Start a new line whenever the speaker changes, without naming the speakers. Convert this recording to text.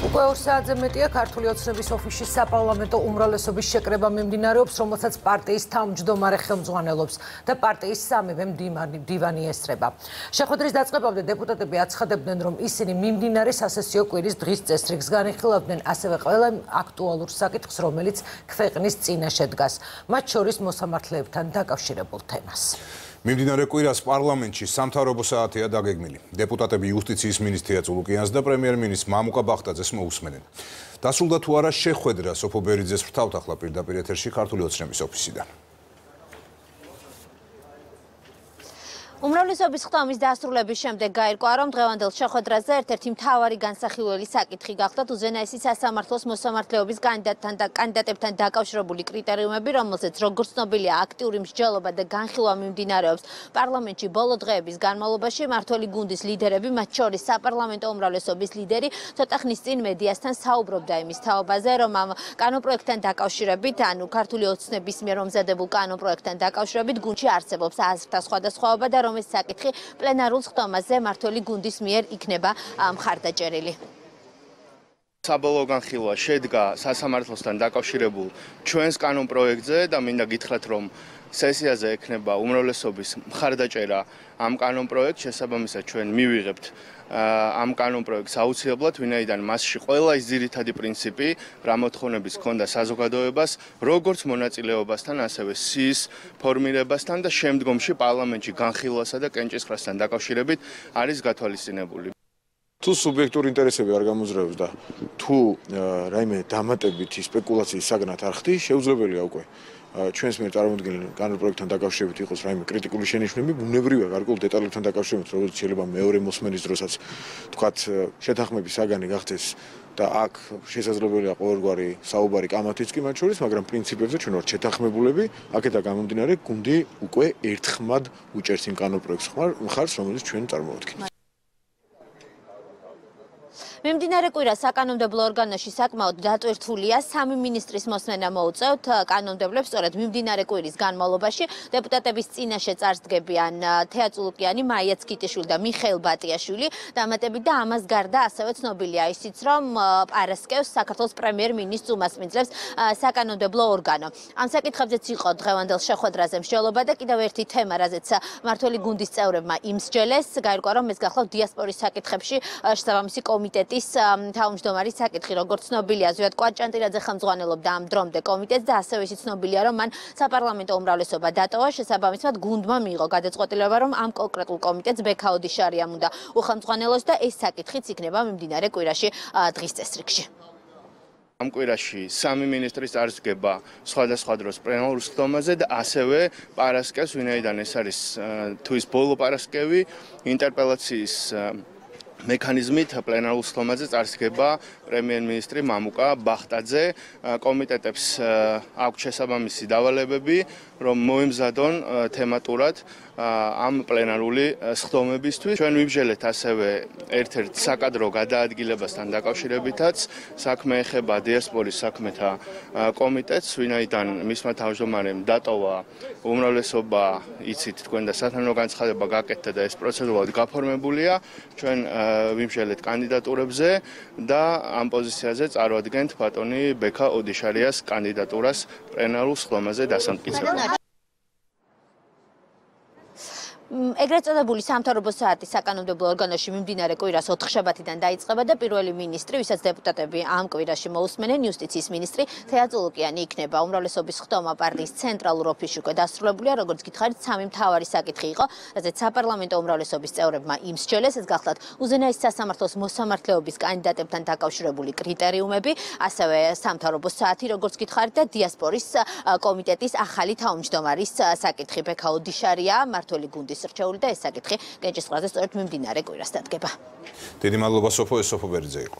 უკვე 2 საათზე მეტია ქართული ოცნების ოფისში საპარლამენტო უმრავლესობის შეკრება მიმდინარეობს, რომელსაც პარტიის თავმჯდომარე ხელმძღვანელობს და პარტიის სამივე მდივანი ესწრება. შეხვედრის დაწყებამდე დეპუტატები აცხადებდნენ, რომ ისინი მიმდინარე სასესიო კვირის დღის წესრიგს განიხილავდნენ, ასევე ყველა აქტუალურ საკითხს, რომელიც ქვეყნის წინაშე დგას, მათ შორის მოსამართლეებთან დაკავშირებულ თემას. მიმდინარე კვირას პარლამენტში სამთავრობო საათია დაგეგმილი. დეპუტატები იუსტიციის მინისტრია წულუკიანს და პრემიერ-მინისტრ მამუკა ბახტაძეს მოусმენენ. დასრულდა თუ არა შეხვედრა სოფო ბერიძეს ვრთავთ ახლა პირდაპირ ეთერში ქართული ოცნების ოფისიდან.
უმრავლესობის ხტომის დასრულების შემდეგ გაირკვა, რომ დღევანდელ შეხვედრაზე ერთ-ერთი მთავარი განსახილველი საკითხი გახდა უზენაესი სასამართლოს მოსამართლეობის კანდიდატებთან დაკავშირებული კრიტერიუმები, რომელზეც როგორც ცნობილია აქტიური მსჯელობა და განხილვა მიმდინარეობს პარლამენტში ბოლო დღეების განმავლობაში. მმართველი გუნდის ლიდერები, მათ შორის საპარლამენტო უმრავლესობის ლიდერი, ცოტა ხნის წინ მედიასთან საუბრობდა იმის თაობაზე, რომ ამ კანონპროექტთან დაკავშირებით, ანუ ქართული ოცნების მიერ მომზადებულ კანონპროექტთან დაკავშირებით გუნდში არსებობს აზრთა სხვადასხვაობა და ეს საკითხი პლენარულ ხტომაზე მმართველი გუნდის მიერ იქნება მხარდაჭერილი.
საბოლოო განხილვა შედგა სასამართლოსთან დაკავშირებულ ჩვენს კანონპროექტზე და მინდა გითხრათ, რომ სესიაზე ექნება უმრავლესობის მხარდაჭერა ამ კანონპროექტს, შესაბამისად ჩვენ მივიღებთ ამ კანონპროექტს აუცილებლად, ვინაიდან მასში ყველა ის ძირითადი პრინციპი, რა მოთხოვნების ჰქონდა საზოგადოებას, როგორც მონაწილეობასთან, ასევე სიის ფორმირებასთან და შემდგომში პარლამენტში განხილვასა და კენჭისყრასთან დაკავშირებით არის გათვალისწინებული.
თუ სუბიექტური ინტერესები არ გამოძრაობს და თუ რაიმე დამატებითი სპეკულაციის საგნად არ ხდის, შეუძლებელია უკვე ჩვენს მიერ წარმოქმნილ კანონპროექტთან დაკავშირებით იყოს რაიმე კრიტიკული შენიშვნები, ბუნებრივია გარკვეულ დეტალებთან დაკავშირებით, როგორც შეიძლება მეორე მოსმენის დროსაც თქვათ შეთანხმების საგანი გახდეს და აქ შესაძლებელია ყოველგვარი საუბარი კამათიც კი მათ შორის, მაგრამ პრინციპებზე ჩვენ ვართ შეთანხმებულები, აქედან გამომდინარე გუნდი უკვე ერთხმად უჭერს იმ კანონპროექტს მხარს, რომელიც ჩვენ წარმოვადგინეთ.
მიმდინარე კვირა საკანონმდებლო ორგანოში საკმაოდ დატვირთულია, 3 მინისტრის მოსმენა მოუწევთ კანონმდებლებს, სწორედ მიმდინარე კვირის განმავლობაში დეპუტატების წინაშე წარსდგებიან თეა წულუკიანი, მაია ცქიტიშვილი და მიხეილ ბატიაშვილი. დამატებით და ამას გარდა ასევე ცნობილია ისიც, რომ პარასკევს საქართველოს პრემიერ-მინისტრს უმასპინძლებს საკანონმდებლო ორგანო. ამ საკითხებზეც იყო დღევანდელ შეხვედრაზე მსჯელობა და კიდევ ერთი თემა, რაზეც მმართველი გუნდის წევრებმა იმსჯელეს, გაირკვა, რომ ეს გახლავთ დიასპორის საკითხებში შესაბამისი კომიტეტი თავმჯდომარის საკითხი, როგორც ცნობილია, ზვიად კვარჭანტირაძე ხელმძღვანელობდა ამ დრომდე კომიტეტს და ასევე ისიც ცნობილია, რომ მან საპარლამენტო უმრავლესობა დატოვა, შესაბამისად გუნდმა მიიღო გადაწყვეტილება, რომ ამ კონკრეტულ კომიტეტს ბექა ოდიშარიამ უნდა უხელმძღვანელოს და ეს საკითხიც იქნება მიმდინარე კვირაში დღის წესრიგში.
ამ კვირაში 3 მინისტრის წარსდგება სხვადასხვა დროს პლენარულ ხტომაზე და ასევე პარასკევს, ვინაიდან ეს არის თუ ის ბოლო პარასკევი, ინტერპელაციის მექანიზმით პლენარულ ხტომაზე წარსდგება პრემიერ-მინისტრი მამუკა ბახტაძე. კომიტეტებს აქვთ შესაბამისი დავალებები, რომ მოემზადონ თემატურად ამ პლენარული ხტომებისთვის. ჩვენ ვიმსჯელეთ ასევე ერთ-ერთ საკადრო გადაადგილებასთან დაკავშირებითაც, საქმე ეხება დიასპორის საქმეთა კომიტეტს, ვინაიდან მისმა თავმჯდომარემ დატოვა უმრავლესობა, იცით თქვენ და სათანადო განცხადება გაკეთდა და ეს პროცედურულად გაფორმებულია. ჩვენ ვიმსჯელეთ კანდიდატურებზე და ამ პოზიციაზე წარვადგენთ ბატონი ბექა ოდიშარიას კანდიდატურას პლენარულ ხტომაზე დასამტკიცებლად.
ეგრეთ წოდებული სამთავრობო საათი საკანონმდებლო ორგანოში მიმდინარე კვირას 4 შაბათიდან დაიწყება და პირველი მინისტრი, ვისაც დეპუტატები ამ კვირაში მოусმენენ, იუსტიციის მინისტრი თეა წულუკიანი იქნება. უმრავლესობის ხტომა პარტიის ცენტრალურ ოფისში უკვე დასრულებულია, როგორც გითხარით, 3 მთავარი საკითხი იყო, რაზეც საპარლამენტო უმრავლესობის წევრებმა იმსჯელეს, ეს გახლავთ უზენაესი სასამართლოს მოსამართლეობის კანდიდატებთან დაკავშირებული კრიტერიუმები, ასევე სამთავრობო საათი, როგორც გითხარით, და დიასპორის კომიტეტის ახალი თავმჯდომარის საკითხი. ბექა ოდიშარია, მმართველი გუნდის რჩეული და ეს საკითხი კენჭისყრაზე სწორედ მიმდინარე კვირას დადგება.
დიდი მადლობა სოფო, ეს სოფო ბერიძე იყო.